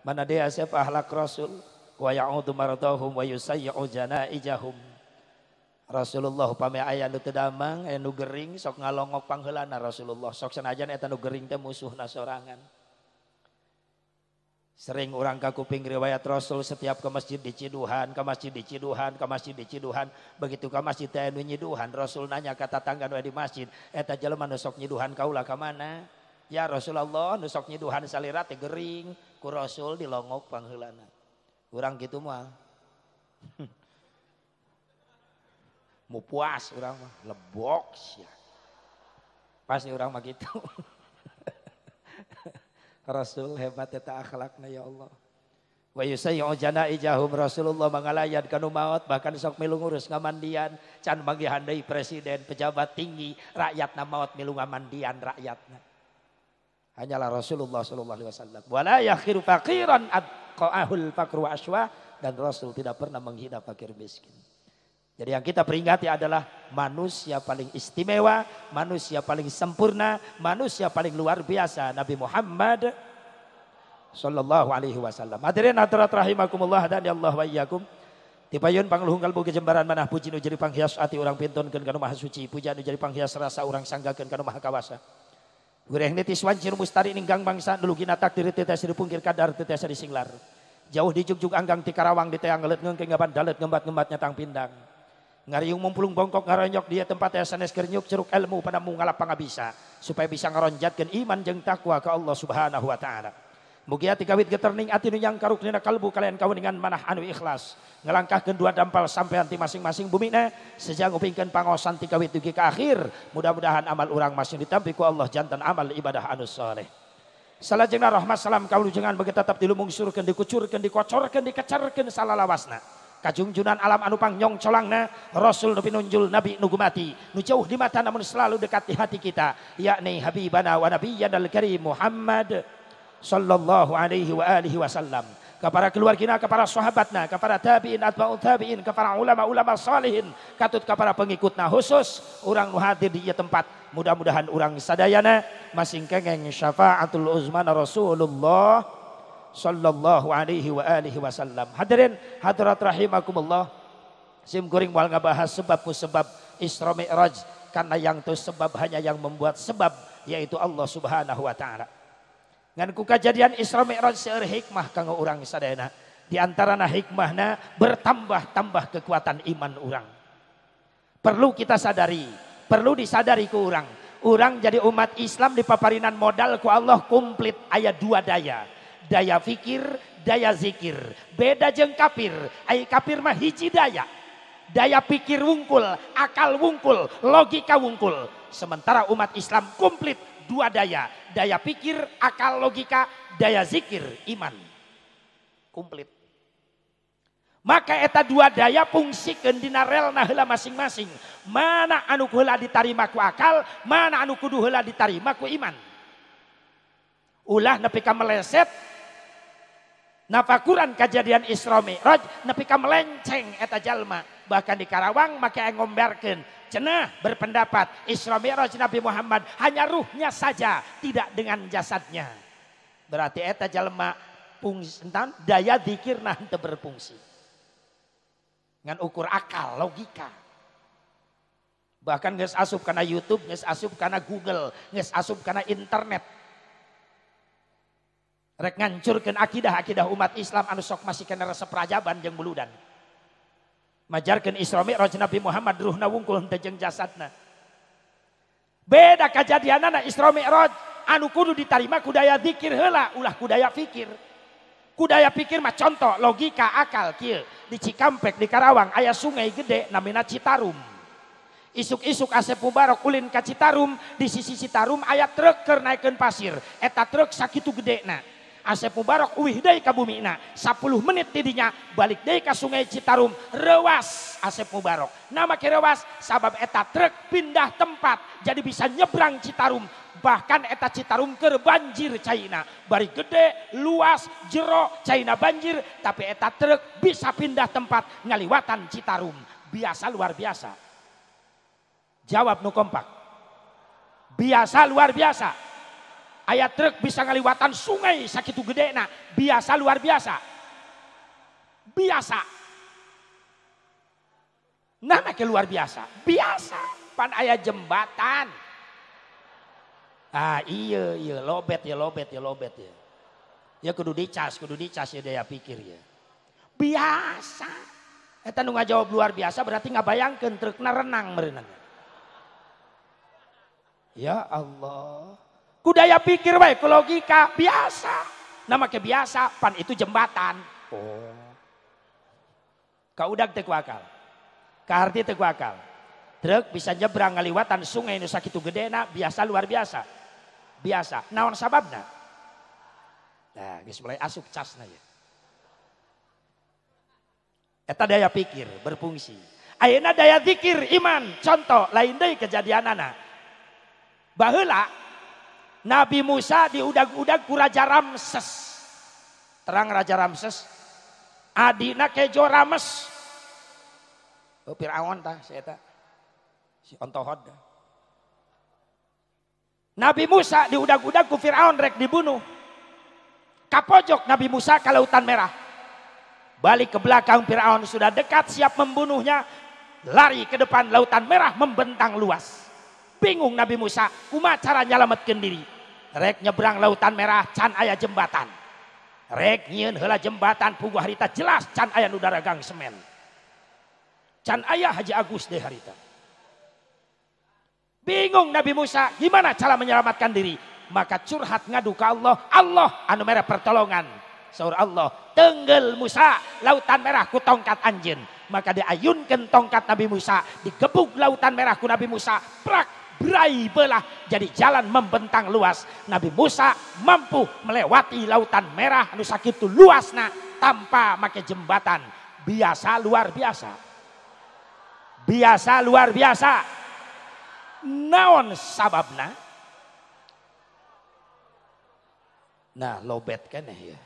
Mana dia siapa ahlak Rasul? Wa ya'udu mardahum wa yusayyi'u janaijahum. Rasulullah upami aya nu teu damang, aya nu gering sok ngalongok pangheulana Rasulullah. Sok sanajan eta nu gering teh musuhna sorangan. Sering orang ka kuping riwayat Rasul setiap ke masjid diciduhan, ke masjid diciduhan, ke masjid diciduhan. Begitu ke masjid teh nu nyiduhan, Rasul nanya ka tatangga nu di masjid, eta jelema nu sok nyiduhan kaula ka mana? Ya Rasulullah, nu sok nyiduhan salira teh gering, ku Rasul dilongok pangheulana. Urang kitu mah. Mau puas urang mah, lebok sia. Pasti urang mah kitu. Rasul hebat eta akhlakna ya Allah. Wa yusayyi'u janaijahum, Rasulullah mangalayan kanu maot bahkan sok milu ngurus ngamandian, can manggihan deui presiden, pejabat tinggi, rakyatna maot milu ngamandian rakyatna. Hanyalah Rasulullah sallallahu alaihi wasallam. Wala yakhiru faqiran atqa'ahul faqru aswa, dan Rasul tidak pernah menghina fakir miskin. Jadi yang kita peringati adalah manusia paling istimewa, manusia paling sempurna, manusia paling luar biasa, Nabi Muhammad sallallahu alaihi wasallam. Hadirin hadirat rahimakumullah dan ya Allah wa iyyakum. Tipayun pangluhung kalbu kejembaran manah puji nu jadi panghias ati urang pintunkeun kana maha suci, puja nu jadi panghias rasa urang sanggakeun kana maha kawasa. Gureh nitis wancir mustari ninggang bangsa dulu gina takdir teu tiasa dipungkir kadar teu tiasa disinglar. Jauh di jugjug anggang ti Karawang di teang ngeuleut ngeungkeun ngaban dalet ngembat-ngembatnya tang pindang. Ngariung mumpulung bongkok ngaronyok dia tempat yang sanes kernyuk ceruk ilmu pada mungalap pangabisa supaya bisa ngaronjatkeun iman jeung takwa ka Allah Subhanahu wa taala. Mugia ti kawit geterning ati nu nyang karuknina kalbu kalian kaweningan manah anu ikhlas ngelangkahkeun dua dampal sampean ti masing-masing bumina sejang upingkeun pangosan ti kawit dugi ka akhir. Mudah-mudahan amal urang masih ditampi ku Allah jantan amal ibadah anu saleh. Salajengna rahmat salam kaulujengan bagi tetap dilumungsurkeun dikucurkeun dikocorkeun dikecarkeun salalawasna. Kajungjunan alam anu pangnyong colangna Rasul nu pinunjul Nabi nu gumati nu jauh di mata namun selalu dekat di hati kita yakni habibana wa nabiyyanal karim Muhammad sallallahu alaihi wa alihi wasallam. Kepada keluargina, kepada sahabatna, kepada tabi'in atba'ut tabi'in, kepada ulama-ulama salihin, katut kepada pengikutna khusus urang nu hadir di ieu tempat. Mudah-mudahan urang sadayana masing kengeng syafaatul uzmana Rasulullah sallallahu alaihi wa alihi wasallam. Hadirin hadirat rahimakumullah. Sim kuring moal ngabahas sebab Isra Mi'raj karena yang tu sebab hanya yang membuat sebab yaitu Allah Subhanahu wa taala. Ngan ku kejadian Isra Mi'raj seueur hikmah kanggo urang sadayana. Di antarana hikmahna bertambah-tambah kekuatan iman urang. Perlu kita sadari, perlu disadari ku urang. Urang jadi umat Islam dipaparinan modal ku Allah komplit aya dua daya. Daya fikir, daya zikir. Beda jeung kafir. Ai kafir mah hiji daya. Daya pikir wungkul, akal wungkul, logika wungkul. Sementara umat Islam komplit dua daya. Daya pikir, akal, logika, daya zikir, iman. Komplit. Maka eta dua daya fungsikeun dina relna heula masing-masing. Mana anu heula ditarima ku akal, mana anu kudu heula ditarima ku iman. Ulah nepi ka meleset nafakuran kejadian Isra Mi'raj nepi ka melenceng eta jalma. Bahkan di Karawang make ngomberkeun cenah berpendapat Isra Mi'raj Nabi Muhammad hanya ruhnya saja, tidak dengan jasadnya. Berarti eta jalma daya dzikirna henteu berfungsi. Ngan ukur akal, logika. Bahkan geus asup kana YouTube, geus asup kana Google, geus asup kana internet. Rek ngancurkeun akidah umat Islam anu sok masih kena resep rajaban jeung buludan. Majarkeun Isra Mi'raj Nabi Muhammad ruhna wungkul henteu jeung jasadna. Beda kajadianana Isra Mi'raj anu kudu ditarima ku daya zikir heula ulah ku daya fikir. Ku daya pikir mah contoh logika akal kieu di Cikampek di Karawang aya sungai gede namina Citarum. Isuk-isuk Asep Mubarok ulin ka Citarum, di sisi Citarum aya truk keur naikeun pasir. Eta truk sakitu gedena. Asep Mubarok uwih deui ka bumina 10 menit tidinya balik deui ka sungai Citarum rewas Asep Mubarok. Nama ke rewas sabab eta truk pindah tempat jadi bisa nyebrang Citarum. Bahkan eta Citarum keur banjir caina. Bari gede, luas, jero caina banjir tapi eta truk bisa pindah tempat ngaliwatan Citarum. Biasa luar biasa. Jawab nu kompak. Biasa luar biasa. Aya truk bisa ngaliwatan sungai sakitu gedena, biasa luar biasa. Biasa. Nah make luar biasa. Biasa. Pan aya jembatan. Ah iya lobet ya. Ya kudu dicas ya daya pikir ya. Biasa. Eta nu ngajawab luar biasa berarti ngabayangkeun trukna renang meureunna. Ya Allah. Kudaya pikir bae ku logika biasa. Nama ke biasa pan itu jembatan. Oh. Kaudag teu ku akal. Kaharti teu ku akal. Truk bisa nyebrang ngaliwatan sungai nu sakitu gedena biasa luar biasa. Biasa. Naon sababna? Nah, geus mulai asup casna ya. Eta daya pikir berfungsi. Ayeuna daya zikir iman. Contoh lain deui kejadianana. Baheula Nabi Musa diudag-udag ku Raja Ramses. Terang Raja Ramses. Adina kejo Rames. Oh Firaun tah si eta. Si ontohod. Nabi Musa diudag-udag ku Firaun rek dibunuh. Kapojok Nabi Musa ke Lautan Merah. Balik ke belakang Firaun sudah dekat siap membunuhnya. Lari ke depan Lautan Merah membentang luas. Bingung Nabi Musa, kumaha cara nyalametkeun diri. Rek nyebrang Lautan Merah can aya jembatan. Rek nyieun heula jembatan puguh harita jelas can aya nu daragang semen. Can aya Haji Agus deh harita. Bingung Nabi Musa, gimana cara menyelamatkan diri? Maka curhat ngadu ke Allah, Allah anu mere pertolongan. Saur Allah, tenggel Musa Lautan Merah ku tongkat anjeun. Maka diayunkeun tongkat Nabi Musa, digebuk Lautan Merah ku Nabi Musa, prak berai belah jadi jalan membentang luas. Nabi Musa mampu melewati Lautan Merah anu sakitu luasna tanpa make jembatan. Biasa luar biasa. Biasa luar biasa. Naon sababna? Nah lobet keneh ya.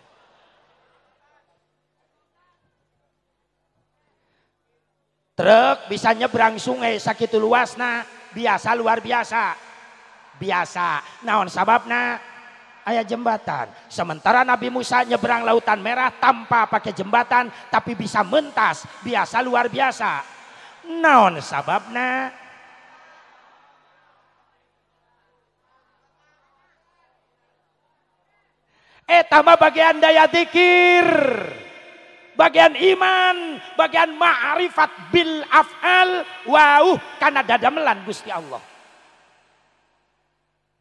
Truk bisa nyebrang sungai sakitu luasna. Biasa luar biasa. Biasa. Naon sababna? Aya jembatan. Sementara Nabi Musa nyebrang Lautan Merah tanpa pakai jembatan tapi bisa mentas. Biasa luar biasa. Naon sababna? Eta mah bagian daya zikir. Bagian iman, bagian ma'rifat bil af'al, wauh karena dadamelan Gusti Allah.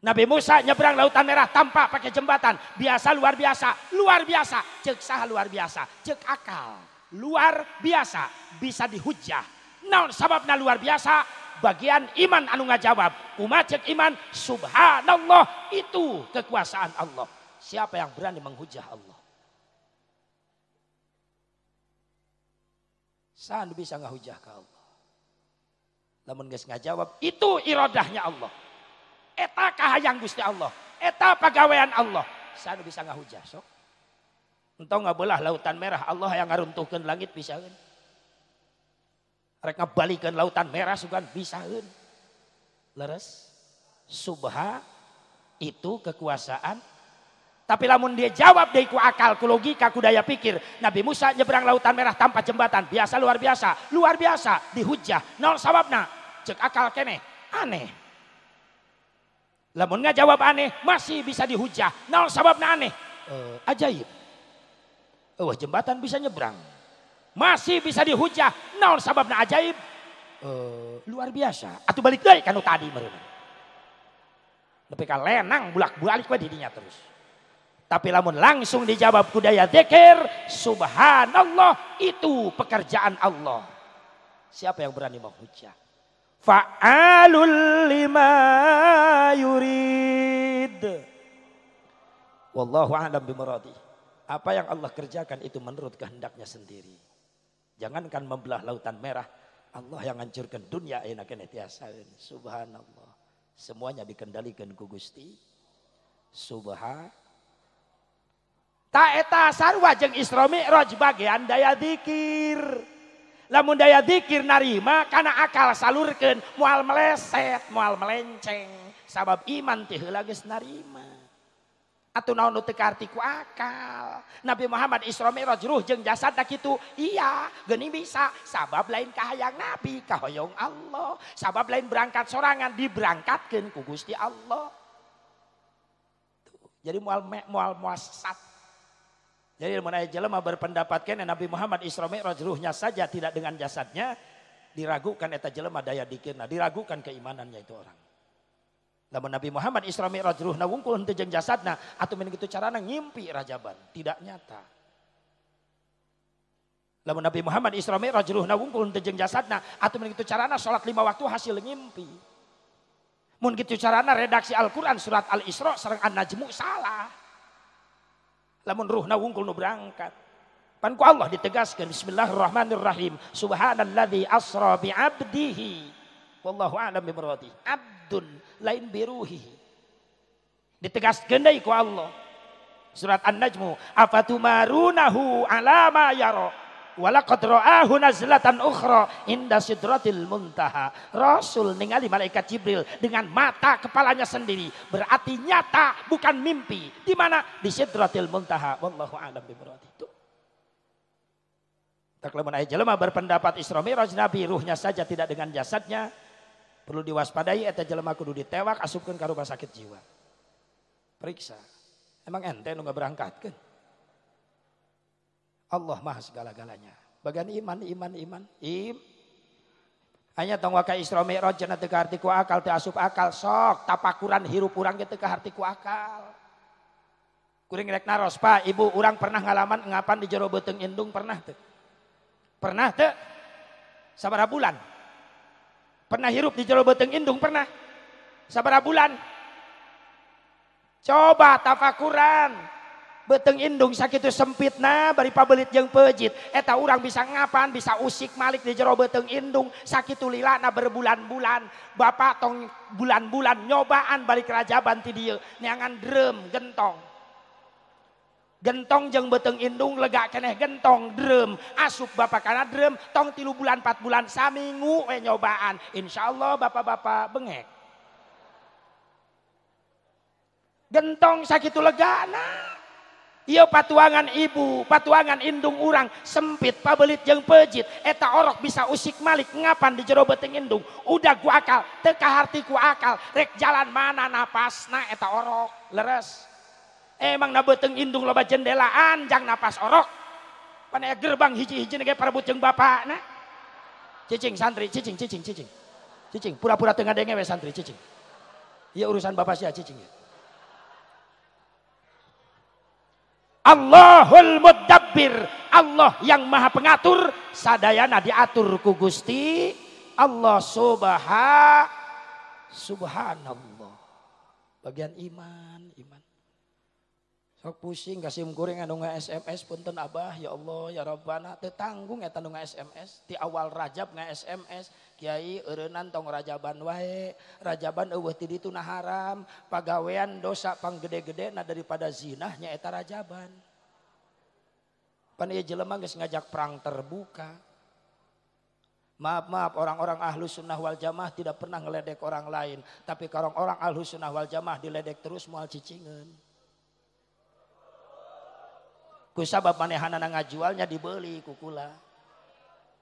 Nabi Musa nyebrang Lautan Merah tanpa pakai jembatan, biasa luar biasa, luar biasa, cek saha luar biasa, cek akal, luar biasa, bisa dihujah. Naon sababna luar biasa? Bagian iman anu ngajawab, kumaha cek iman, subhanallah itu kekuasaan Allah. Siapa yang berani menghujah Allah? Saan bisa ngahujah ke Allah. Lamun geus ngajawab itu irodahnya Allah. Eta kahayang Gusti Allah. Eta pagawean Allah. Saan bisa ngahujah sok. Entong ngabelah Lautan Merah Allah yang ngaruntuhkeun langit bisaeun. Rek ngabalikeun Lautan Merah sugan bisaeun. Leres. Subha itu kekuasaan. Tapi lamun dia jawab dari ku akal, ku logika, ku daya pikir. Nabi Musa nyebrang Lautan Merah tanpa jembatan. Biasa luar biasa. Luar biasa. Dihujah. Naon sababna? Cek akal keneh. Aneh. Lamun ngajawab aneh. Masih bisa dihujah. Naon sababna aneh? Ajaib. Jembatan bisa nyebrang. Masih bisa dihujah. Naon sababna ajaib? Luar biasa. Atuh balik deui kanu tadi meureun. Nepi ka lenang bulak-balik we didinya terus. Tapi lamun langsung dijawab kudaya zikir, subhanallah itu pekerjaan Allah. Siapa yang berani menghujah? Fa'alul lima yurid. Wallahu a'lam bimuradi. Apa yang Allah kerjakan itu menurut kehendaknya sendiri. Jangankan membelah Lautan Merah, Allah yang hancurkan dunia enak keneh tiasaeun. Subhanallah. Semuanya dikendalikan ku Gusti. Subhanallah. Ta eta sarua jeung Isra Mi'raj bagian daya zikir. Lamun daya zikir narima kana akal salurkeun moal meleset, moal melenceng. Sabab iman teh heula geus narima. Atuh naon teu karti ku akal. Nabi Muhammad Isra Mi'raj ruh jeung jasadna kitu. Iya, geuning bisa. Sabab lain kahayang Nabi, kahoyong Allah. Sabab lain berangkat sorangan diberangkatkeun ku Gusti Allah. Tuh. Jadi moal sat. Jadi mun aya jelema berpendapat keneh Nabi Muhammad Isra Mi'raj ruhnya saja tidak dengan jasadnya, diragukan eta jelema daya dikirna, diragukan keimanannya itu orang. Lamun Nabi Muhammad Isra Mi'raj ruhna wungkul henteu jeung jasadna atuh mun kitu carana ngimpi rajaban, tidak nyata. Lamun Nabi Muhammad Isra Mi'raj ruhna wungkul henteu jeung jasadna atuh mun kitu carana salat 5 waktu hasil ngimpi. Mun kitu carana redaksi Al-Qur'an surat Al-Isra sareng An-Najmu salah. Lamun ruhna wungkul nu berangkat. Pan ku Allah ditegaskeun bismillahirrahmanirrahim. Subhanalladzi asra bi 'abdihi. Wallahu a'lam bi muradihi. Abdun lain biruhi. Ditegaskeun deui ku Allah. Surat An-Najmu, afatumarunahu ala ma yara. Walaqad ra'ahu nazlatan ukhra inda sidratil muntaha. Rasul ningali malaikat Jibril dengan mata kepalanya sendiri. Berarti nyata bukan mimpi. Di mana? Di sidratil muntaha. Wallahu a'lam bi muradihi. Tak lamun aya jelema berpendapat Isra Mi'raj Nabi ruhnya saja tidak dengan jasadnya, perlu diwaspadai eta jelema kudu ditewak asupkeun ka rumah sakit jiwa. Periksa. Emang ente nu ngaberangkatkeun? Allah Maha segala-galanya. Bagian iman. Hanya tong waka Isra Mi'raj cenah teu ka harti ku akal, teu asup akal, sok tapakuran hirup urang ge teu ka harti ku akal. Kuring rek naros, Pak, Ibu, urang pernah ngalaman ngapan di jero beuteung indung pernah teu? Pernah teu? Sabaraha bulan? Pernah hirup di jero beuteung indung pernah? Sabaraha bulan? Coba tafakuran. Beuteung indung sakitu sempitna bari pabelit jeung peujit. Eta urang bisa ngapan, bisa usik malik di jero beuteung indung sakitu lilana berbulan-bulan. Bapak tong bulan-bulan nyobaan balik rajaban ti dieu neangan dreum gentong. Gentong jeung beuteung indung lega keneh gentong dreum asup bapak kana dreum tong 3 bulan 4 bulan saminggu we nyobaan insyaallah bapak-bapak bengek gentong sakitu legana ieu patuangan ibu patuangan indung urang sempit pabelit jeung peujit eta orok bisa usik malik ngapan di jero beuteung indung udah ku akal teu kaharti ku akal rek jalan mana napasna eta orok leres. Emang na beuteung indung loba jendela anjang napas orok. Pan aya gerbang hiji-hiji ge parebut jeung bapakna. Cicing santri, cicing. Cicing pura-pura teu ngadenge we santri cicing. Ieu urusan bapak sia cicing. Allahul Mudabbir, Allah yang Maha Pengatur, sadayana diatur ku Gusti Allah subhanallah. Bagian iman. Sok pusing kasih kuring anu nge-SMS punten Abah ya Allah ya Rabbana teu tanggung eta nu nge-SMS ti awal Rajab nge-SMS Kiai eureunnan tong rajaban wae rajaban eueuh ti ditu na haram pagawean dosa panggede-gedena daripada zina nya eta rajaban. Pan ieu jelema geus ngajak perang terbuka. Maaf orang-orang Ahlus Sunnah wal Jamaah tidak pernah ngeledek orang lain, tapi kalau orang Ahlus Sunnah wal Jamaah diledek terus moal cicingeun. Kusabab manehanana ngajualnya dibeli kukula.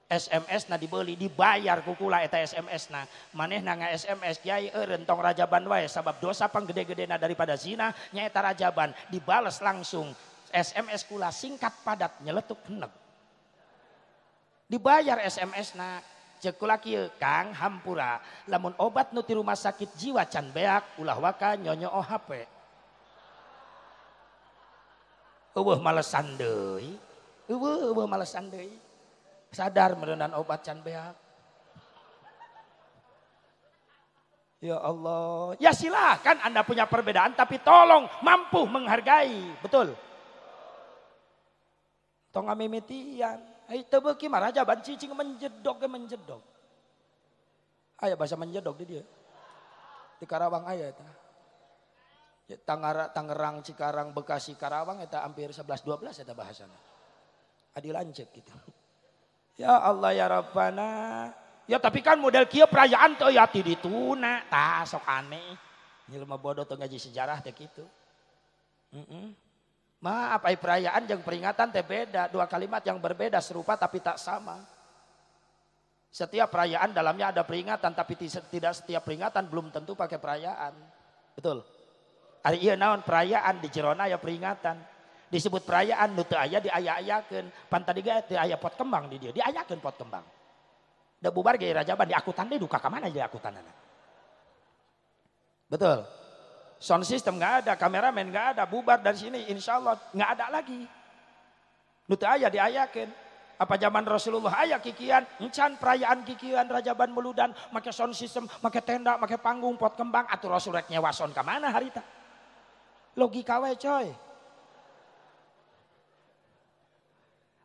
SMS na dibeli dibayar kukula eta SMS na. Manehna nga-SMS Kiai eureun tong rajaban wae sabab dosa panggede-gedena daripada zina nya eta rajaban dibales langsung. SMS kula singkat padat nyeletuk heneg. Dibayar SMS na. Ceuk kula kieu Kang hampura lamun obat nu ti rumah sakit jiwa can beak ulah waka nyonyo HP. Eueuh malesan deui. Eueuh malesan deui. Sadar meureunan obat can beak. Ya Allah. Ya silakan Anda punya perbedaan tapi tolong mampu menghargai. Betul. Tong ngamimitian. Ai teu beuki mah rajaban cicing menjedog. Aya bahasa menjedog di dieu. Di Karawang aya eta. Tangerang, Cikarang, Bekasi, Karawang eta hampir 11-12 eta bahasana. Adi lanceuk gitu. Ya Allah ya Rabbana. Ya tapi kan model kieu perayaan teu ya ti dituna. Tah sok aneh. Ieu mah bodoh teu ngaji sejarah teh kitu. Maaf, perayaan jeung peringatan teh beda, dua kalimat yang berbeda serupa tapi tak sama. Setiap perayaan dalamnya ada peringatan, tapi tidak setiap peringatan belum tentu pakai perayaan. Betul. Ari ieu naon perayaan di jerona aya peringatan. Disebut perayaan nu teu aya diaya-ayakeun. Pan tadi ge teu aya pot kembang di dieu, diayakeun pot kembang. Da bubar ge rajaban diakutan deui duka ka mana jadi akutanana. Betul. Sound system nggak ada, kameramen nggak ada, bubar dari sini insya Allah nggak ada lagi. Nu teu aya diayakeun. Apa zaman Rasulullah aya kikian, encan perayaan kikian rajaban meludan, make sound system, make tenda, make panggung, pot kembang, atuh Rasul rek nyewa sound ka mana harita? Logika we coy.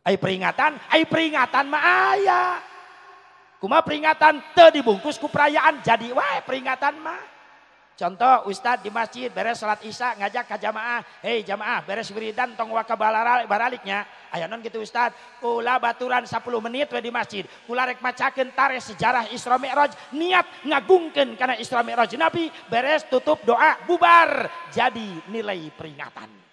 Ai peringatan mah aya. Kumaha peringatan teu dibungkus ku perayaan jadi wae peringatan mah. Contoh Ustadz di masjid beres salat isya ngajak ke jamaah, hei jamaah beres wiridan tong waka baraliknya. Aya non gitu Ustadz, kula baturan 10 menit we di masjid. Kula rek macakeun tarikh sejarah Isra Mi'raj, niat ngagungkeun kana Isra Mi'raj Nabi, beres tutup doa bubar. Jadi nilai peringatan.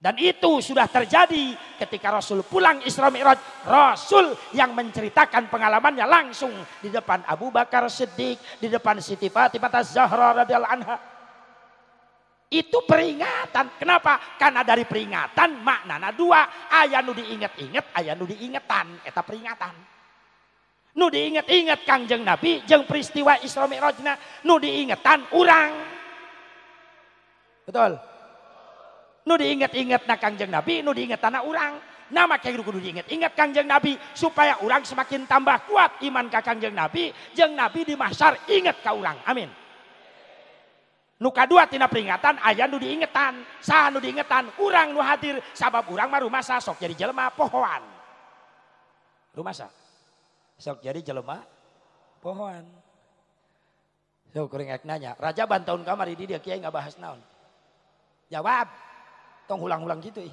Dan itu sudah terjadi ketika Rasul pulang Isra Mi'raj. Rasul yang menceritakan pengalamannya langsung di depan Abu Bakar Siddiq, di depan Siti Fatimah Az-Zahra radhiyallahu anha. Itu peringatan. Kenapa? Karena dari peringatan maknana dua. Aya nu diinget-inget, aya nu diingetan. Eta peringatan. Nu diinget-inget Kangjeng Nabi jeung peristiwa Isra Mi'rajna, nu diingetan urang. Betul. Nu diinget-inget na Kangjeng Nabi, nu diinget na urang. Nama kayak kudu diinget-inget Kangjeng Nabi supaya urang semakin tambah kuat iman ka Kangjeng Nabi, jeung Nabi di mahsyar inget ka urang. Amin. Nu kadua tina peringatan aya nu diingetan. Saha nu diingetan? Urang nu hadir sabab urang mah rumasa sok jadi jelema pohoan. Rumasa sok jadi jelema pohoan. Sok kuring ek nanya, Rajaban tahun kamari di dia kiai ngabahas naon? Jawab. Tong ulang-ulang gitu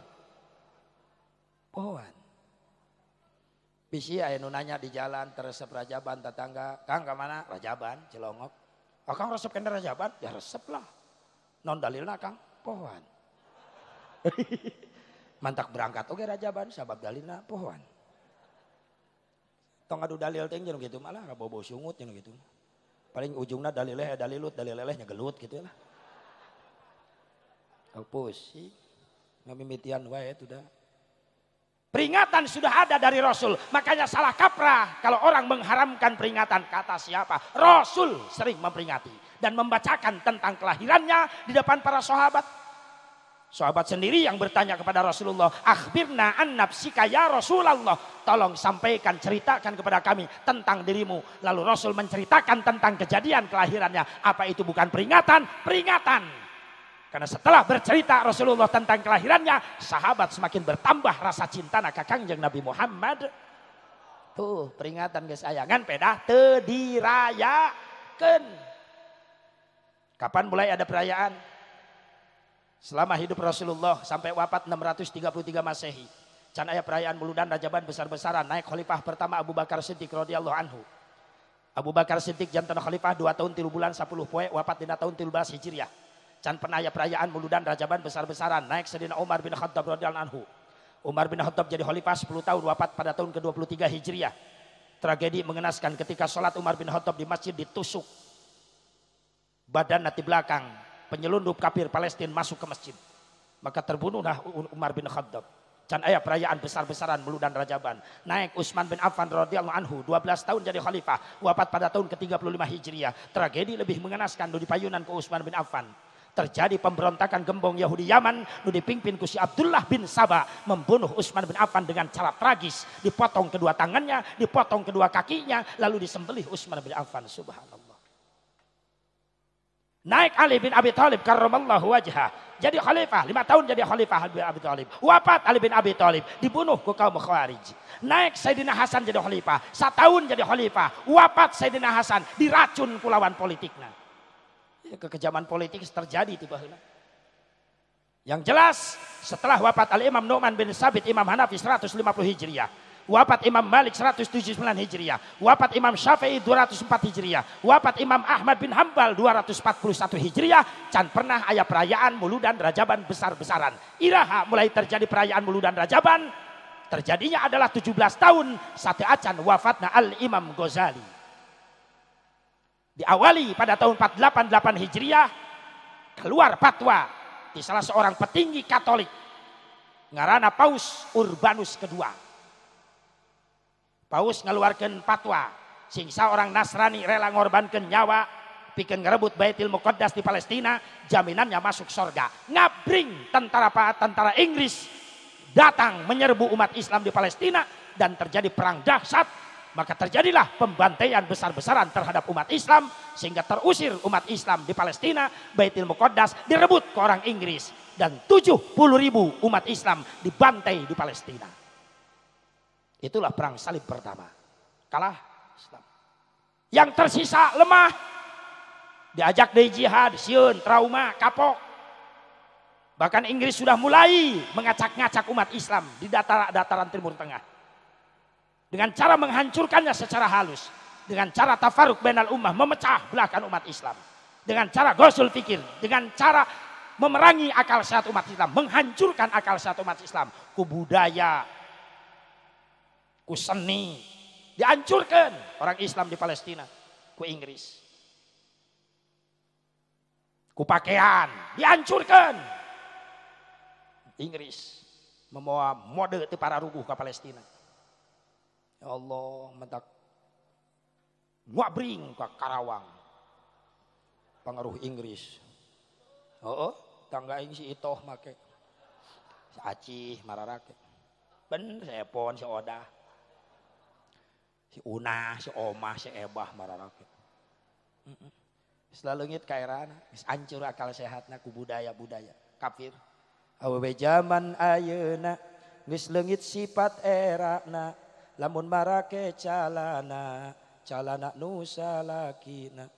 pohoan. Bisi aya nu nanya di jalan teresep Rajaban tetangga, Kang ka mana? Rajaban Cilongok. Oh Kang resep kena Rajaban? Ya resep lah. Non dalilna Kang pohoan. Mantak berangkat oke Rajaban sabab dalilna pohoan. Tong adu dalil teh jeung gitu malah bobo sungut jeung gitu. Paling ujungna dalileh dalilut dalilelehnya gelut gitu lah. Kau pusing. Ngamimitian wae itu dah. Peringatan sudah ada dari Rasul. Makanya salah kaprah kalau orang mengharamkan peringatan. Kata siapa? Rasul sering memperingati. Dan membacakan tentang kelahirannya di depan para sahabat. Sahabat sendiri yang bertanya kepada Rasulullah. Akhbirna an nafsika ya Rasulullah. Tolong sampaikan, ceritakan kepada kami tentang dirimu. Lalu Rasul menceritakan tentang kejadian kelahirannya. Apa itu bukan peringatan? Peringatan. Karena setelah bercerita Rasulullah tentang kelahirannya, sahabat semakin bertambah rasa cinta ka Kangjeng Nabi Muhammad. Tuh peringatan kesayangan pedah teu dirayakeun. Kapan mulai ada perayaan? Selama hidup Rasulullah sampai wafat 633 Masehi. Can aya perayaan muludan Rajaban besar-besaran naik khalifah pertama Abu Bakar Siddiq radhiyallahu anhu. Abu Bakar Siddiq janten khalifah 2 tahun 3 bulan 10 poe wafat dina tahun 13 Hijriah. Can pernah aya perayaan muludan Rajaban besar-besaran naik Sayyidina Umar bin Khattab radhiyallahu anhu. Umar bin Khattab jadi khalifah 10 tahun wafat pada tahun ke-23 Hijriah. Tragedi mengenaskan ketika sholat Umar bin Khattab di masjid ditusuk. Badan di belakang penyelundup kafir Palestina masuk ke masjid. Maka terbunuhlah Umar bin Khattab. Can aya perayaan besar-besaran muludan Rajaban. Naik Utsman bin Affan radhiyallahu anhu 12 tahun jadi khalifah wafat pada tahun ke-35 Hijriah. Tragedi lebih mengenaskan di payunan ke Utsman bin Affan. Terjadi pemberontakan gembong Yahudi Yaman nu dipimpin ku si Abdullah bin Saba membunuh Utsman bin Affan dengan cara tragis, dipotong kedua tangannya, dipotong kedua kakinya, lalu disembelih Utsman bin Affan. Subhanallah. Naik Ali bin Abi Thalib karramallahu wajhah jadi khalifah 5 tahun jadi khalifah Ali bin Abi Thalib. Wafat Ali bin Abi Thalib dibunuh ku kaum Khawarij. Naik Sayyidina Hasan jadi khalifah 1 tahun jadi khalifah. Wafat Sayyidina Hasan diracun ku lawan politikna. Kekejaman politik terjadi tiba-tiba. Yang jelas setelah wafat Al-Imam Nu'man bin Sabit Imam Hanafi 150 Hijriah, Wafat Imam Malik 179 Hijriah. Wafat Imam Syafi'i 204 Hijriah. Wafat Imam Ahmad bin Hambal 241 Hijriah. Can pernah aya perayaan Muludan Rajaban besar-besaran. Iraha mulai terjadi perayaan Muludan Rajaban. Terjadinya adalah 17 tahun sate acan wafatna Al-Imam Ghazali. Diawali pada tahun 488 Hijriah. Keluar fatwa di salah seorang petinggi Katolik. Ngarana Paus Urbanus kedua. Paus ngeluarkan fatwa, singsa orang Nasrani rela ngorbankan nyawa, bikin ngerebut Baitul Muqaddas di Palestina, jaminannya masuk surga. Ngabring tentara Inggris datang menyerbu umat Islam di Palestina dan terjadi perang dahsyat. Maka terjadilah pembantaian besar-besaran terhadap umat Islam sehingga terusir umat Islam di Palestina, Baitul Muqaddas direbut ke orang Inggris dan 70.000 umat Islam dibantai di Palestina. Itulah perang salib pertama. Kalah Islam. Yang tersisa lemah. Diajak dari jihad, sieun, trauma, kapok. Bahkan Inggris sudah mulai mengacak-ngacak umat Islam di dataran Timur Tengah. Dengan cara menghancurkannya secara halus. Dengan cara tafaruk bainal ummah, memecah belahkan umat Islam. Dengan cara gosul fikir. Dengan cara memerangi akal sehat umat Islam. Menghancurkan akal sehat umat Islam. Ku budaya, ku seni, dihancurkan orang Islam di Palestina, ku Inggris. Ku pakaian, dihancurkan. Inggris membawa mode itu para ruguh ke Palestina. Ya Allah, mentak ngabring ke Karawang. Pengaruh Inggris. Oh, tangga ini si Itoh make. Si Acih mararake. Bener si Epon, si Odah. Si Una, si Omah, si Ebah mararake. Selalu ngit kairana, hancur akal sehatna ku budaya-budaya kafir. Awewe zaman ayeuna geus leungit sifat erana, lamun marake calana nu salakina.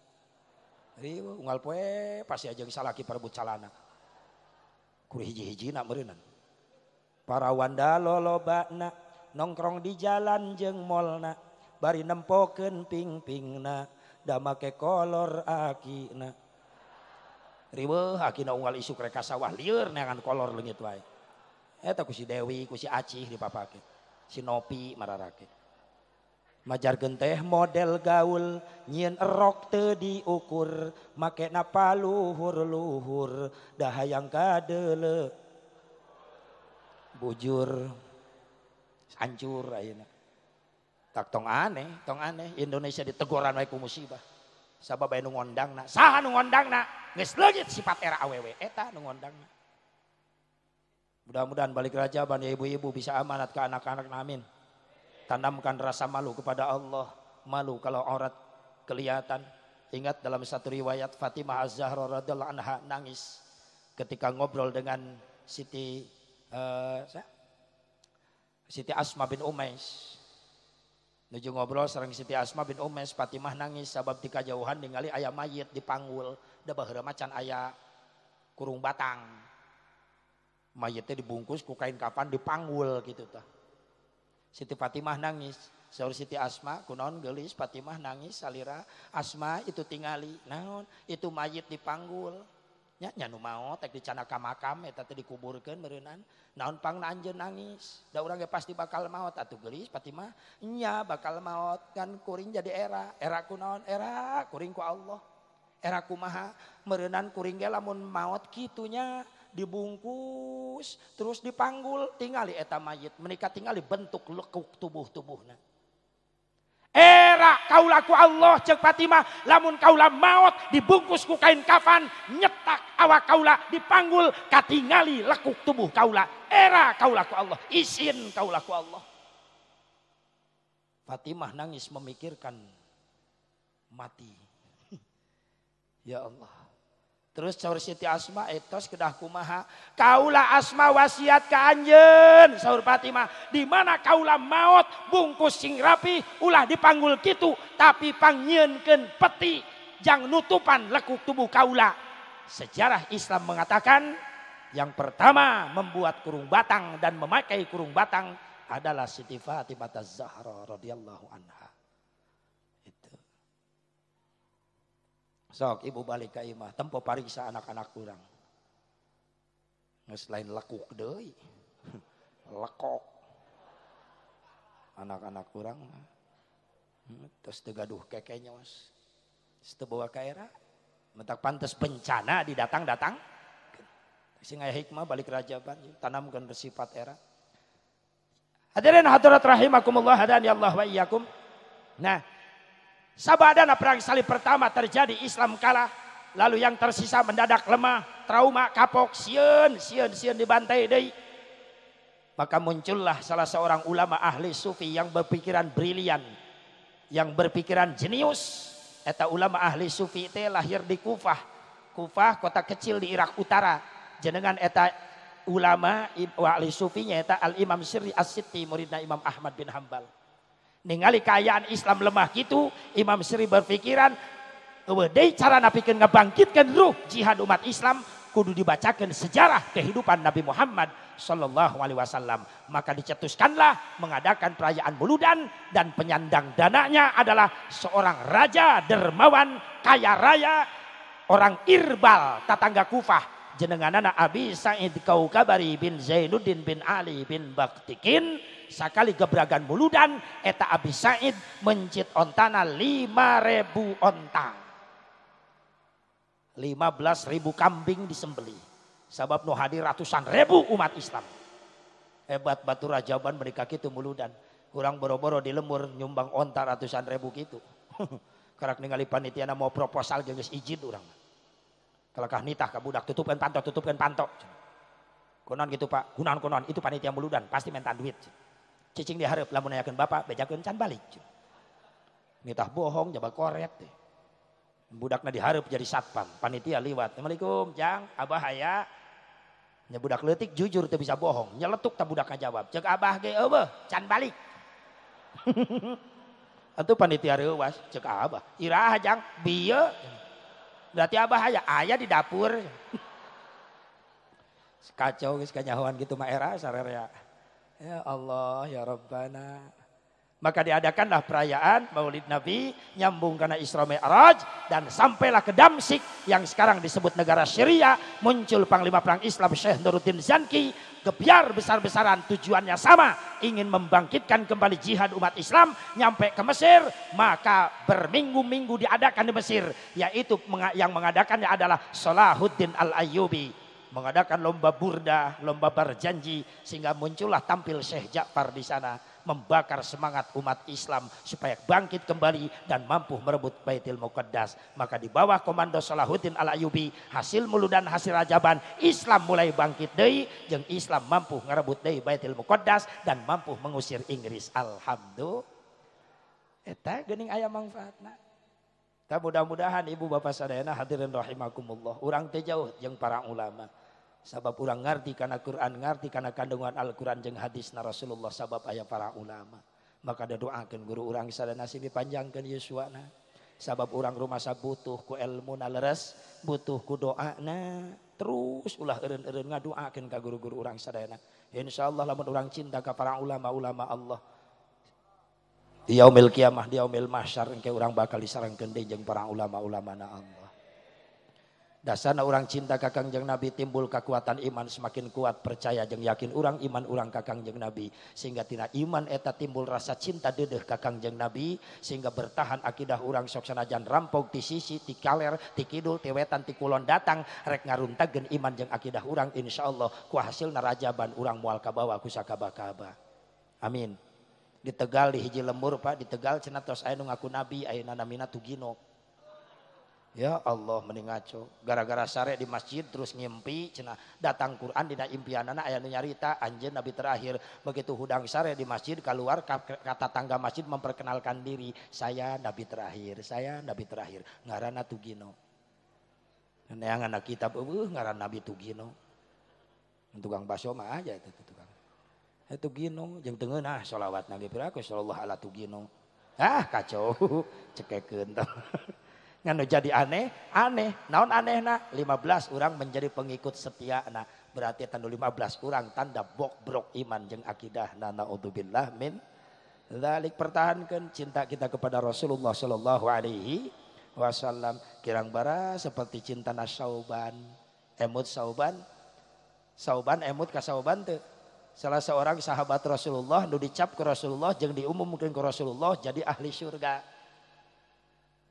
Rieu unggal poe pasti aja salaki parebut calana. Kudu hiji-hijina meureunna. Para wanda lolobana nongkrong di jalan jeung molna. Bari nempokeun ping-pingna da make kolor akina. Riweuh akina unggal isuk rek ka sawah lieur neangan kolor leungit wae. Eta ku si Dewi, ku si Acih dipapake. Si Nopi mararake. Majarkeun teh model gaul nyieun erok teu diukur, makena paluhur-luhur da hayang kadeuleu. Bujur hancur ayeuna. Tak tong aneh Indonesia diteguran wae ku musibah. Sabab aya nu ngondangna. Saha nu ngondangna? Geus leungit sifat era awewe eta nu ngondangna. Mudah-mudahan balik Rajaban ya ibu-ibu bisa amanat ke anak-anak amin. Tanamkan rasa malu kepada Allah. Malu kalau aurat kelihatan. Ingat dalam satu riwayat Fatimah Az-Zahra radhiyallahu anha nangis ketika ngobrol dengan Siti Asma bin Umais. Nuju ngobrol sareng Siti Asma bin Umais, Fatimah nangis sabab di kajauhan ningali aya mayit dipanggul, da baheura macan aya kurung batang. Mayitnya dibungkus ku kain kafan dipanggul gitu tah. Siti Fatimah nangis, saur Siti Asma kunaon geulis Fatimah nangis salira Asma itu tingali. Naon? Itu mayit dipanggul. Nya nu maot tek dicana ka makam eta teh dikuburkeun meureunnan. Naon pangna anjeun nangis? Da urang ge pasti bakal maot atuh geulis Fatimah. Nya bakal maot kan kuring jadi era. Era kunaon? Era kuring ku Allah. Era kumaha? Meureunnan kuring ge lamun maot kitunya dibungkus terus dipanggul tingali eta mayit menika tingali bentuk lekuk tubuh-tubuhna. Era kaulah ku Allah cek Fatimah lamun kaulah maot dibungkus ku kain kafan nyetak awak kaulah dipanggul katingali lekuk tubuh kaulah. Era kaulah ku Allah isin kaulah ku Allah. Fatimah nangis memikirkan mati. Ya Allah. Terus saur Siti Asma etos kedah kumaha kaulah Asma wasiat ka anjeun saur Fatimah di mana kaulah maot bungkus sing rapi ulah dipanggul kitu tapi pangnyeunkeun peti jang nutupan lekuk tubuh kaulah. Sejarah Islam mengatakan yang pertama membuat kurung batang dan memakai kurung batang adalah Siti Fatimah Az-Zahra radhiyallahu anha. Itu. Sok ibu balik ka imah, tempo pariksa anak-anak kurang. Geus lain lekuk deui. Lekok. Anak-anak kurang terus teu gaduh kekenyos. Teu bawa ka era. Mentak pantes bencana didatang-datang. Sing aya hikmah balik rajaban tanamkeun sifat era. Hadirin hadirat rahimakumullah hadani Allah wa iyyakum. Nah, sabadana perang salib pertama terjadi Islam kalah, lalu yang tersisa mendadak lemah, trauma, kapok, sieun dibantai deui. Maka muncullah salah seorang ulama ahli sufi yang berpikiran brilian, yang berpikiran jenius. Eta ulama ahli sufi teh lahir di Kufah. Kufah kota kecil di Irak Utara. Jenengan eta ulama ahli sufinya eta Al-Imam Sirri As-Sitti muridna Imam Ahmad bin Hambal. Ningali kaayaan Islam lemah gitu, Imam Sirri berpikiran eueuh deui carana pikeun ngabangkitkeun ruh jihad umat Islam kudu dibacakeun sejarah kehidupan Nabi Muhammad sallallahu alaihi wasallam. Maka dicetuskanlah mengadakan perayaan Muludan dan penyandang dananya adalah seorang raja dermawan kaya raya, orang Irbal tatangga Kufah. Jenenganana Abi Sa'id Kaukabari bin Zainuddin bin Ali bin Baktikin sakali gebragan Muludan eta Abi Sa'id mencit ontana 5.000 onta. 15.000 kambing disembeli. Sabab nu hadir ratusan ribu umat Islam. Hebat batu rajaban mereka kitu Muludan. Kurang boro-boro di lemur nyumbang onta ratusan ribu gitu. Karak ningali panitiana mau proposal geus izin urang. Kalau kah nitah ka budak tutupkan panto. Konon gitu Pak, konon itu panitia Muludan pasti minta duit. Cicing diharap lamun ayakeun bapak bejakeun can balik. Nitah bohong jaba koret teh. Budakna diharap jadi satpam, panitia liwat. Assalamualaikum, Jang, Abah aya. Nya budak leutik jujur teu bisa bohong, nyeletuk ta budak ngajawab. Ceuk Abah ge eueuh, can balik. Atuh panitia reuwas, ceuk Abah, iraha Jang, bieu. Berarti Abah aya di dapur. Kacau geus kanyahoan gitu mah era sarerea. Ya Allah ya Rabbana. Maka diadakanlah perayaan Maulid Nabi nyambung karena Isra Mi'raj dan sampailah ke Damsyik yang sekarang disebut negara Syria. Muncul panglima perang Islam Syekh Nuruddin Zanki, gebyar besar-besaran, tujuannya sama, ingin membangkitkan kembali jihad umat Islam. Nyampe ke Mesir, maka berminggu-minggu diadakan di Mesir, yaitu yang mengadakannya adalah Salahuddin Al-Ayyubi, mengadakan lomba burda, lomba berjanji, sehingga muncullah tampil Syekh Ja'far di sana, membakar semangat umat Islam supaya bangkit kembali dan mampu merebut Baitul Muqaddas. Maka di bawah komando Salahuddin Al-Ayyubi, hasil Muludan, hasil rajaban, Islam mulai bangkit deui, jeung Islam mampu ngarebut deui Baitul Muqaddas dan mampu mengusir Inggris. Alhamdulillah. Eta geuning aya manfaatna. Ta mudah-mudahan ibu bapak sadayana hadirin rahimakumullah, urang teh jauh jeung para ulama. Sabab urang ngarti kana Quran, ngarti kana kandungan Al-Quran jeung hadisna Rasulullah, sabab aya para ulama. Maka doakeun guru urang sadana sini panjangkeun yuswana. Sabab urang rumasa butuh ku ilmuna leres, butuh ku doana. Terus ulah eureun-eureun ngadoakeun ka guru-guru urang sadayana. Insyaallah lamun urang cinta ka para ulama-ulama Allah, di yaumil kiamah, di yaumil mahsyar engke urang bakal disarengkeun deui jeung para ulama-ulamana Allah. Dasarna orang cinta ka Kangjeng Nabi timbul kekuatan iman semakin kuat, percaya jeung yakin urang iman urang ka Kangjeng Nabi, sehingga tina iman eta timbul rasa cinta deudeuh ka Kangjeng Nabi, sehingga bertahan akidah urang sok sanajan rampog ti sisi ti kaler ti kidul ti wetan ti kulon datang rek ngaruntageun iman jeung akidah urang, insyaallah ku hasilna rajaban urang moal kabawa ku sakaba-kaba. Amin. Di Tegal di hiji lembur Pak, di Tegal cenah tos aya nu ngaku nabi, ayeuna namina Tugino. Ya Allah mending ngaco, gara-gara sare di masjid terus ngimpi cenah datang Quran dina impianana aya nu nyarita anjeun nabi terakhir. Begitu hudang sare di masjid keluar kata tangga masjid memperkenalkan diri, saya nabi terakhir, saya nabi terakhir, ngaranna Tugino. Neangan kitab ngaran nabi Tugino. Tukang baso mah aja itu tukang. Tugino jeung teu ngeunah sholawat nabi piraku sallallahu ala Tugino. Ah kacau cekekeun tah. Nganu jadi aneh, naon anehna 15 orang menjadi pengikut setia. Nah, berarti tanu 15 kurang tanda bobrok iman jeung akidah naudzubillah min dzalik. Pertahankan cinta kita kepada Rasulullah sallallahu alaihi wasallam kirang bara seperti cinta Sauban emut Sauban emut ka Sauban teu salah seorang sahabat Rasulullah nu dicap ke Rasulullah jeung diumumkeun ke Rasulullah jadi ahli surga.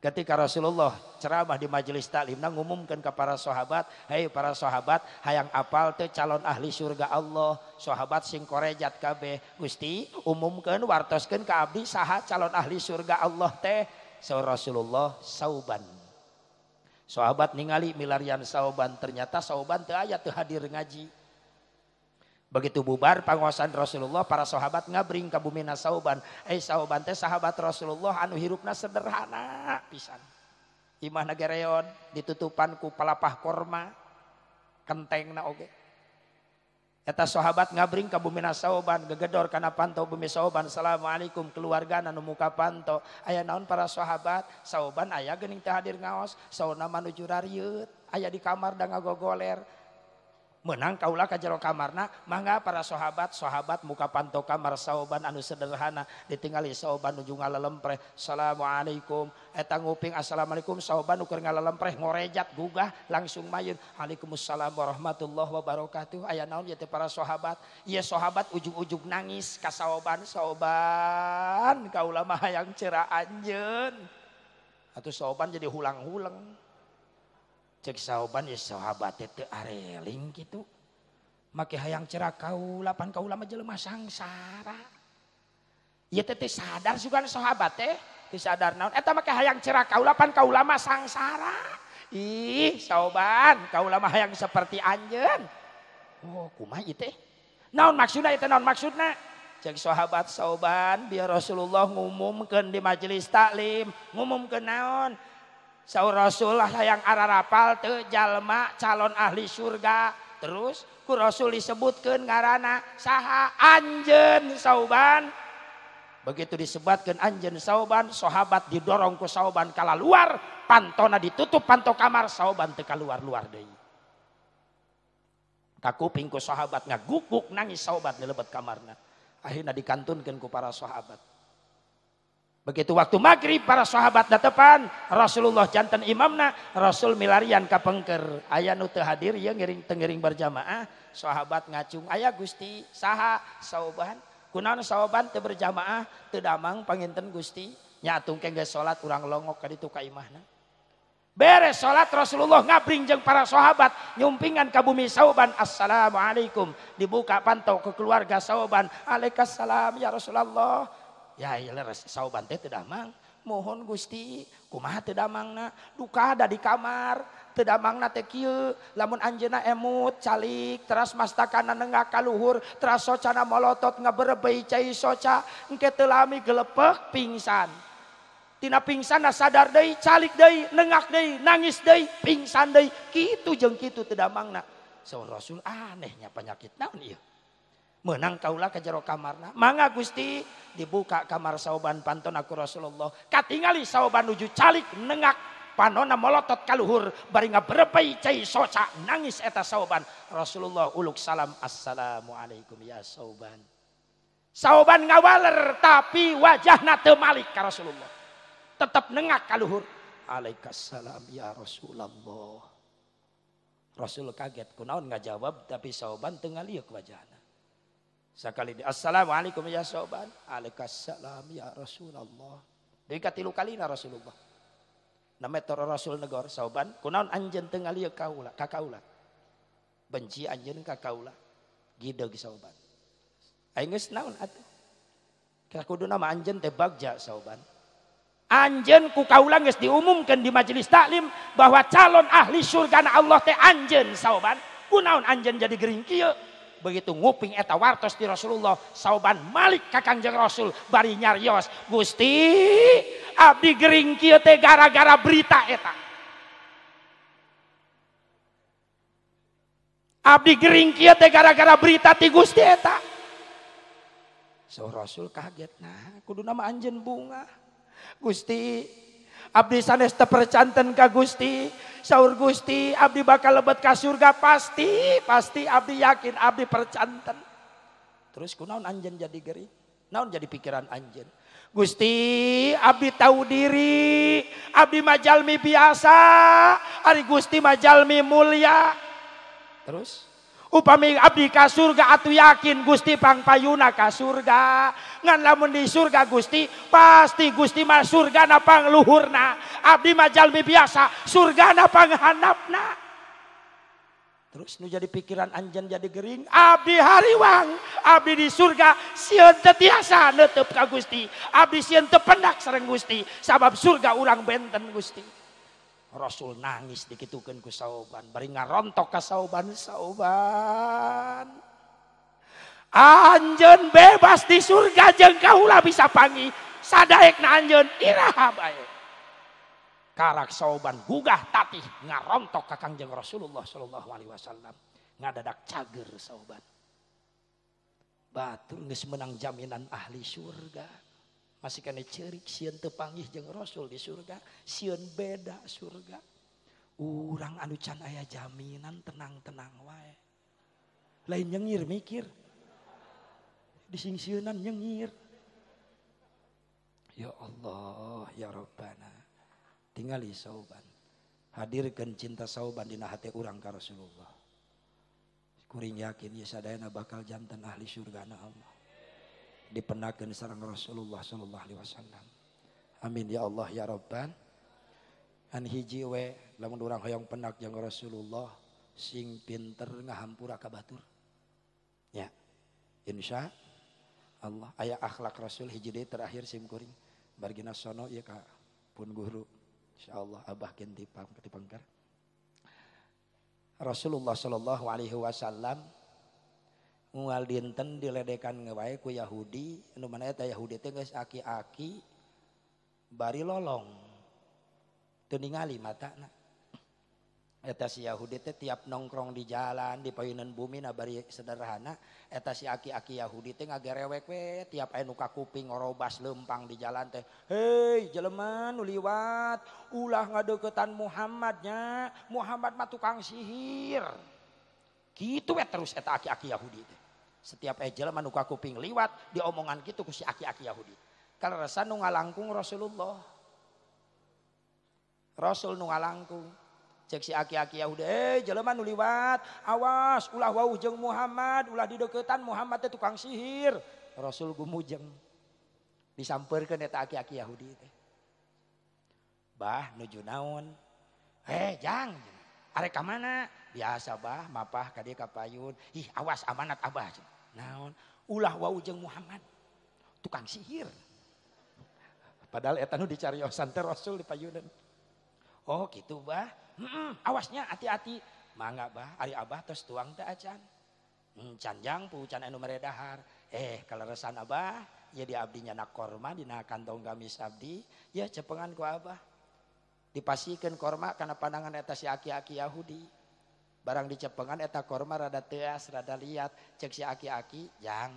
Ketika Rasulullah ceramah di majelis taklim ngumumkan ke para sahabat, hei para sahabat hayang apal teh calon ahli surga Allah. Sahabat sing korejat kabeh, Gusti umumkeun wartoskeun ka abdi saha calon ahli surga Allah teh. Saur Rasulullah Sauban. Sahabat ningali milarian Sauban, ternyata Sauban teu aya teu hadir ngaji. Begitu bubar panguasaan Rasulullah, para sahabat ngabring ka bumina Sauban. Sauban teh sahabat Rasulullah anu hirupna sederhana pisan. Imahna gereon ditutupan ku palapah korma, kentengna oge. Eta sahabat ngabring ka bumina Sauban, gegedor kana panto bumi Sauban. Assalamualaikum keluargana nu muka panto. Aya naon para sahabat? Sauban aya geuning teh hadir ngaos. Sauna manuju rarieut, aya di kamar da ngagogoler. Menang kaulah ka jero kamarna, mangga para sahabat muka panto kamar Sauban anu sederhana, ditinggali Sauban nuju ngalalempreh. Assalamualaikum, eta nguping assalamualaikum, Sauban ukur ngalalempreh ngorejat gugah langsung mayun. Waalaikumsalam warahmatullahi wabarakatuh. Aya naon ya teh para sahabat? Ieu sahabat ujug-ujug nangis ka Sauban. Sauban, kaula mah hayang ceura anjeun. Atuh Sauban jadi hulang-hulang. Cek Sauban ya sahabat teh areling gitu. Make hayang cerak kaula pan kaula mah jelema sangsara. Ieu teh sadar sugan sahabat teh, teu sadar naon eta make hayang cerak kaula pan kaula mah sangsara. Ih, Sauban, kaula mah hayang seperti anjeun. Oh, kumaha ieu teh? Naon maksudna eta naon maksudna? Cek sahabat Sauban biar Rasulullah ngumumkeun di majelis taklim, ngumumkeun naon? Saur Rasul yang ararapal teu jalma calon ahli surga. Terus ku Rasul disebutkeun ngaranna saha? Anjeun Sauban. Begitu disebutkeun anjeun Sauban, sahabat didorong ku Sauban kala luar, pantona ditutup panto kamar, Sauban teu kaluar-luar deui. Kakuping ku sahabat ngaguguk nangis Sauban di lebet kamarna. Akhirna dikantunkeun ku para sahabat. Begitu waktu maghrib para sahabat datepan Rasulullah janten imamna, Rasul milarian ka pengker. Aya nu teu hadir ieu ngiring berjamaah, sahabat ngacung, "Aya Gusti, saha?" Sauban. Kunaon Sauban teu berjamaah, teu damang panginten Gusti. Nya atung kengge salat urang longok ka ditu ka imahna. Beres salat Rasulullah ngabring jeung para sahabat nyumpingan ka bumi Sauban. Assalamualaikum. Dibuka pantau ke keluarga Sauban. Waalaikumsalam ya Rasulullah. Ya iyalah Sauban teh teu damang. Mohon Gusti, kumaha teu damangna? Duka ada di kamar. Teu damangna teh kieu, lamun anjeunna emut calik, teras mastakana nenggak ka luhur, teras socana molotot ngaberebei cai soca, engke teu lami gelepek pingsan. Tina pingsanna sadar deui, calik deui, nenggak deui, nangis deui, pingsan deui. Kitu jeung kitu teu damangna. Saur Rasul anehnya penyakit naon ieu? Menang kaulah ke jero kamarna. Mangga Gusti, dibuka kamar Sauban pantun aku Rasulullah. Katingali Sauban nuju calik nengak panona molotot kaluhur bari ngaberebei cai soca nangis eta Sauban. Rasulullah uluk salam, assalamualaikum ya Sauban. Sauban ngawaler tapi wajahna teu malik ka Rasulullah. Tetep nengak kaluhur. Alaikassalam ya Rasulullah. Rasul kaget kunaon ngajawab tapi Sauban teu ngaliuk wajahna. Sakali di assalamualaikum ya Sauban. Alaikassalam ya Rasulullah. Deui katilu kalina Rasulullah. Na metor Rasul negor Sauban, kunaon anjeun teu ngalieu kaula ka kaula. Benci anjeun ka kaula. Gideug Sauban. Aing geus naon atuh? Ka kuduna mah anjeun teh bagja Sauban. Anjeun ku kaula geus diumumkeun di majelis taklim bahwa calon ahli surga Allah teh anjeun Sauban. Kunaon anjeun jadi gering kieu? Begitu nguping eta wartos di Rasulullah, Sauban malik ka Kangjeng Rasul bari nyarios, Gusti abdi gering kieu teh gara-gara berita eta. Abdi gering kieu teh gara-gara berita ti Gusti eta. Saur Rasul kaget, nah kuduna mah anjeun bunga. Gusti abdi sanes teu percanten ka Gusti, Saur Gusti abdi bakal lebet ka surga pasti abdi yakin abdi percanten. Terus kunaon anjeun jadi geuring? Naon jadi pikiran anjeun? Gusti abdi tahu diri, abdi majalmi biasa, ari Gusti majalmi mulia. Terus upami abdi ka surga atuh yakin Gusti pangpayuna ka surga. Ngan lamun di surga Gusti pasti Gusti mah surgana pangluhurna. Abdi majalmi biasa surgana panghandapna. Terus nu jadi pikiran anjeun jadi gering, abdi hariwang, abdi di surga sieun teu tiasa neuteup ka Gusti, abdi sieun teu pendak sareng Gusti, sabab surga urang benten Gusti. Rasul nangis dikitukeun ku saoban, bari ngarontok ka saoban. Anjeun bebas di surga jeung kaula bisa panggih, sadaekna anjeun iraha bae. Karak saoban gugah tatih ngarontok ka Kangjeng Rasulullah sallallahu alaihi wasallam, ngadadak cager saoban. Batur geus menang jaminan ahli surga. Masih kene ceurik sieun teu panggih jeung Rasul di surga, sieun beda surga. Urang anu can aya jaminan tenang-tenang wae. Lain nyengir mikir. Disingsieunan nyengir. Ya Allah, ya Rabbana. Tingali sauban, hadirkan cinta sauban dina hati urang ka Rasulullah. Kuring yakin ya sadayana bakal jantan ahli surgana Allah. Dipenakeun sareng Rasulullah sallallahu alaihi wasallam. Amin ya Allah ya Rabban. An hiji we lamun urang hoyong penak jeung Rasulullah sing pinter ngahampura ka batur. Ya. Insya Allah aya akhlak Rasul hiji deui terakhir sim kuring. Bargina sono ieu ka pun guru. Insyaallah abah ganti pangkar. Rasulullah sallallahu alaihi wasallam moal dinten diledekan wae ku Yahudi, anu mana eta Yahudi teh geus aki-aki bari lolong. Teu ningali matana. Eta si Yahudi teh tiap nongkrong di jalan di payeunan bumi na bari sederhana, eta si aki-aki Yahudi teh ngagerewek we tiap aya nu ka kuping ngorobas lempang di jalan teh. Hei jelema nu liwat, ulah ngadeuketan Muhammadnya. Muhammad mah tukang sihir. Kitu we terus eta aki-aki Yahudi teh. Setiap aya jelema nu ka kuping liwat diomongan kitu ku si aki-aki Yahudi. Kaleresan nu ngalangkung Rasulullah. Rasul nu ngalangkung. Cek si aki-aki Yahudi, jelema nu liwat, awas ulah wauh jeung Muhammad, ulah dideuketan Muhammad teh tukang sihir. Rasul gumujeng. Disampeurkeun eta aki-aki Yahudi teh. Bah nuju naon? Jang, arek ka mana? Biasa bah, mapah ka dieu ka payun. Ih, awas amanat abah. Naon? Ulah wauh jeung Muhammad. Tukang sihir. Padahal eta nu dicariosan teh Rasul di payunan. Oh gitu bah. Awasnya hati-hati. Mangga bah, ari abah tos tuang teh acan. Can jangpu can anu meredahar. Kaleresan abah, ya di abdinya nak korma dina kantong gamis abdi, ya cepengan ku abah. Dipasikeun korma kana pandangan eta si aki-aki Yahudi. Barang dicepengan eta korma rada teas, rada liat, cek si aki-aki, jang.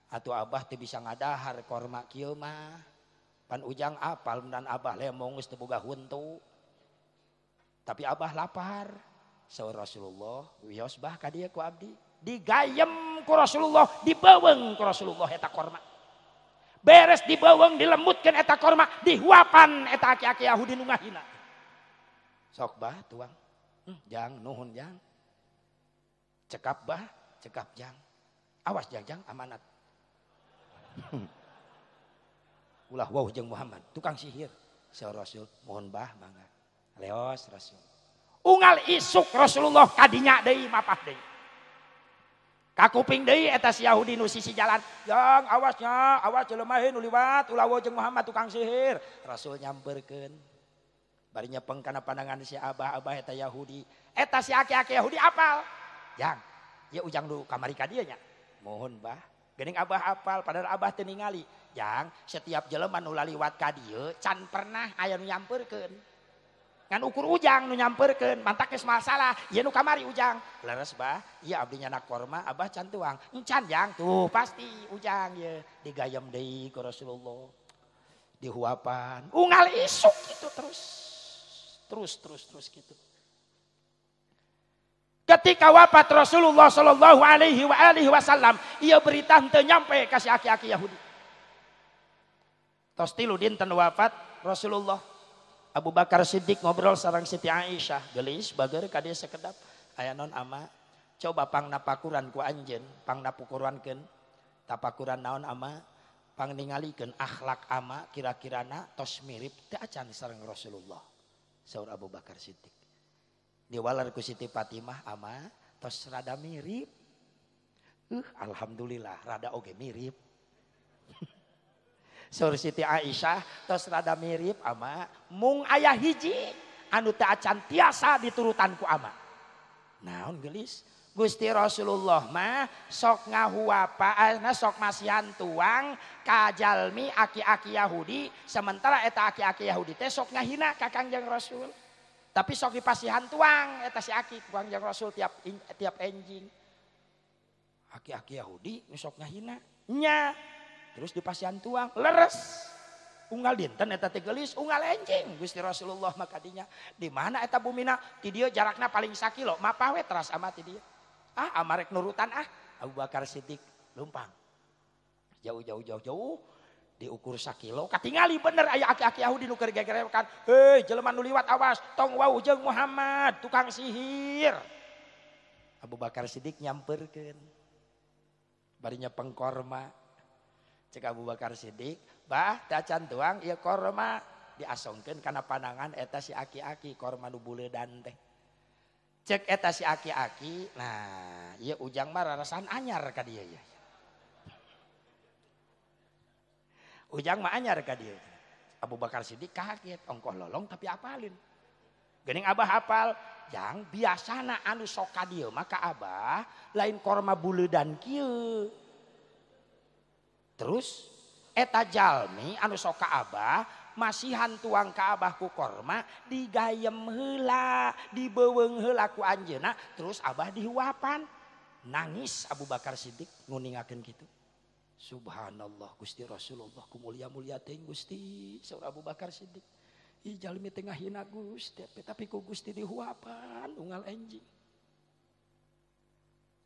Atuh abah teu bisa ngadahar korma kieu mah. Pan ujang apal dan abah lemong geus teu boga huntu. Tapi abah lapar. Saur Rasulullah, wios bah ka dieu ku abdi. Digayem ku Rasulullah, dibeuweung ku Rasulullah eta korma. Beres dibeuweung dilembutkeun eta korma, dihuapan eta aki-aki Yahudi nu ngahina. Sok bah tuang. Jang nuhun jang. Cekap bah, cekap jang. Awas jang amanat. Ulah wauh jeung Muhammad, tukang sihir. Saur Rasul, mohon bah mangga. Leos Rasul. Unggal isuk Rasulullah kadinya deui mapah deui. Kakuping deui eta si Yahudi nu sisi jalan. Jang awasnya, awas jelema nu liwat ulah wauh jeung Muhammad tukang sihir. Rasul nyamperkeun. Bari nyepeng kana pandangan si abah-abah eta Yahudi. Eta si aki-aki Yahudi apal. Jang, ya ujang dulu kamari ka dieu nya. Mohon bah. Geuning abah apal padahal abah teu ningali. Jang, setiap jelema nu laliwat ka dieu can pernah aya nu nyamperkeun. Ngan ukur ujang nu nyamperkeun, mantak geus masalah. Ieu nu kamari ujang. Leres bah, ieu abdi nyanak korma, abah can tuang. Encan jang, tuh pasti ujang ieu digayem deui ku Rasulullah. Dihuapan, unggal isuk itu terus. terus gitu. Ketika wafat Rasulullah sallallahu alaihi wasallam, ieu berita henteu nyampe ka si aki-aki Yahudi. Tos tilu dinten wafat Rasulullah, Abu Bakar Siddiq ngobrol sareng Siti Aisyah, geulis bager ka dieu sakedap, aya naon ama? Coba pang napakuran ku anjeun, pang napukurankeun. Tapakuran naon ama? Pang ningalikeun akhlak ama kira-kirana tos mirip teu acan sareng Rasulullah. Saur Abu Bakar Siddiq. Diwalar ku Siti Fatimah ama tos rada mirip. Alhamdulillah rada oge mirip. Saur Siti Aisyah tos rada mirip ama mung aya hiji anu teu acan tiasa diturutan ku ama. Naon geulis? Gusti Rasulullah mah sok ngahuapaana sok masihan tuang ka jalmi aki-aki Yahudi, sementara eta aki-aki Yahudi teh sok ngahina ka Kangjeng Rasul. Tapi sok dipasihan tuang eta si aki Kangjeng Rasul tiap enjing. Aki-aki Yahudi sok ngahina nya. Terus dipasihan tuang leres. Unggal dinten eta teh geulis unggal enjing Gusti Rasulullah maka dinya. Di mana eta bumina? Ti dieu jarakna paling 1 kilo, mapah we teras ama ti dieu. Amarek nurutan Abu Bakar Siddiq lumpang. Jauh diukur 1 kilo katingali bener aya aki-aki Yahudi nu keur gegerekan. Hei jelema nu liwat awas tong wau jeung Muhammad tukang sihir. Abu Bakar Siddiq nyamperkeun. Barinya pengkorma. Cek Abu Bakar Siddiq, bah teu acan tuang ieu korma diasongkeun kana panangan eta si aki-aki korma nu buleudan teh. Cek eta si aki-aki, nah ieu ujang mah rarasan anyar ka dieu ya. Ujang mah anyar ka dieu. Abu Bakar Siddiq kaget, ongkoh lolong tapi apalin. Geuning Abah hafal, jang biasana anu sok ka dieu maka Abah lain korma buleudan kieu. Terus eta jalmi anu sok ka Abah masihan tuang ka Abah ku korma digayem heula, dibeuweung heula ku anjeunna, terus Abah dihuapan. Nangis Abu Bakar Siddiq nguningakeun kitu. Subhanallah Gusti Rasulullah ku mulia-mulia teuing Gusti, saur Abu Bakar Siddiq. Ih jalmi teu ngahina Gusti, tapi ku Gusti dihuapan unggal enjing.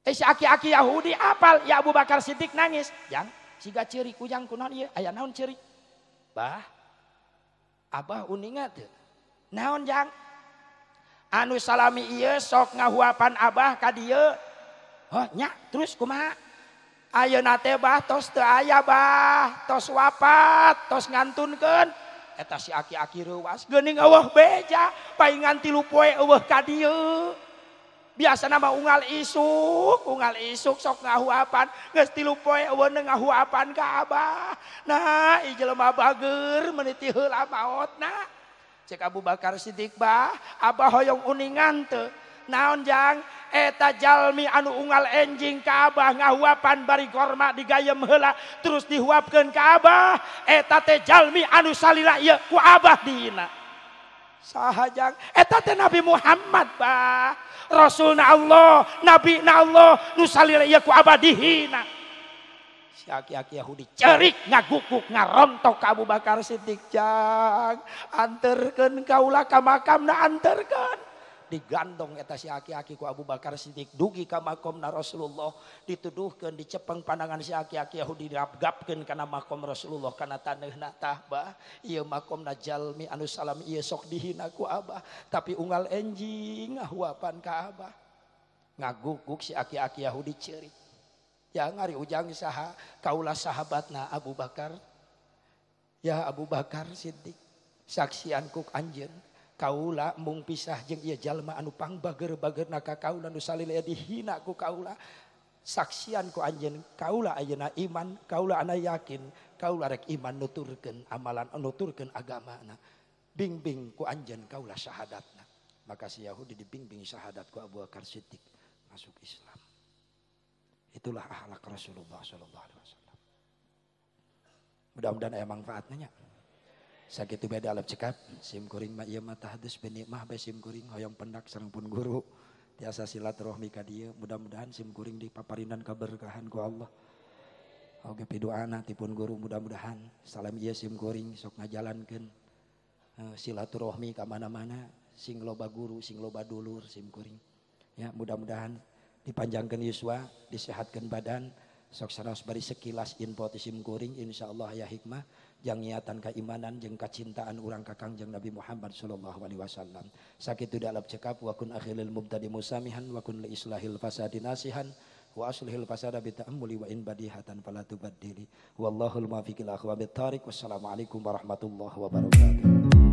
Si aki-aki Yahudi apal ya Abu Bakar Siddiq nangis. Jang siga ceurik ujang kunaon ieu? Aya naon ceurik? Bah Abah uningat teu? Naon jang? Anu salami ieu sok ngahuapan Abah ka dieu. Oh nya terus kumaha? Ayeuna teh bah tos teu aya bah, tos wafat, tos ngantunkeun. Eta si aki-aki reuwas geuning eueuh beja, paingan 3 poe eueuh ka dieu. Biasana mah unggal isuk sok ngahuapan, geus 3 poe eueuh ngahuapan ka Abah. Nah, ieu jelema bager meniti heula maotna. Cek Abu Bakar Siddiq bah, Abah hoyong uningan teu. Naon jang? Eta jalmi anu unggal enjing ka Abah ngahuapan bari korma digayem heula terus dihuapkeun ka Abah. Eta teh jalmi anu salila ieu ku Abah dina. Saha jang? Eta teh Nabi Muhammad bah. Rasulna Allah, Nabi na Allah, nu salila ieu ku Abah dihina. Si aki-aki Yahudi cerik ngagukuk ngarontok ka Abu Bakar Siddiq jang. Anterkeun kaula ka makamna anterkeun. Digandong eta si aki-aki ku Abu Bakar Siddiq dugi ka makomna Rasulullah, dituduhkeun dicepeng pandangan si aki-aki Yahudi dirapgapkeun kana makom Rasulullah kana taneuna tah bah ieu makomna jalmi anu salam ieu sok dihina ku Abah tapi unggal enjing ngahuapan ka Abah. Ngaguguk si aki-aki Yahudi ceurik. Ya ngari ujang saha kaula sahabatna Abu Bakar. Ya Abu Bakar Siddiq saksian ku anjeun kaula mung pisah jeung ieu jalma anu pangbager-bagerna ka kaula nu salila dihina ku kaula. Saksian ku anjeun kaula ayeuna iman, kaula ana yakin, kaula rek iman nuturkeun amalan nuturkeun agamana. Bimbing ku anjeun kaula syahadatna. Maka si Yahudi dibimbing syahadat ku Abu Bakar Siddiq masuk Islam. Itulah akhlak Rasulullah sallallahu alaihi wasallam. Mudah-mudahan aya manfaatna nya. Sakitu beda alap cekap sim kuring mah ieu mah tahdus binikmah bae sim kuring hoyong pendak sareng pun guru tiasa silaturahmi ka dieu. Mudah-mudahan sim kuring dipaparinan kaberkahan ku Allah. Oge pidoana ti pun guru mudah-mudahan salam ieu sim kuring sok ngajalankeun silaturahmi ka mana-mana sing loba guru, sing loba dulur, sim kuring. Ya, mudah-mudahan dipanjangkan yuswa, disehatkan badan, sok saraos bari sekilas info ti sim kuring insyaallah aya hikmah, jang niatan keimanan jeung kacintaan urang ka Kangjeng Nabi Muhammad sallallahu alaihi wasallam. Sakitu dalap cekap wa kun akhilil mubtadi musamihan wa kun li islahil fasadi nasihan wa aslihil fasada bi ta'ammuli wa in badihatan fala tubaddili. Wallahul muwaffiq ila aqwamit thariq. Wassalamualaikum warahmatullahi wabarakatuh.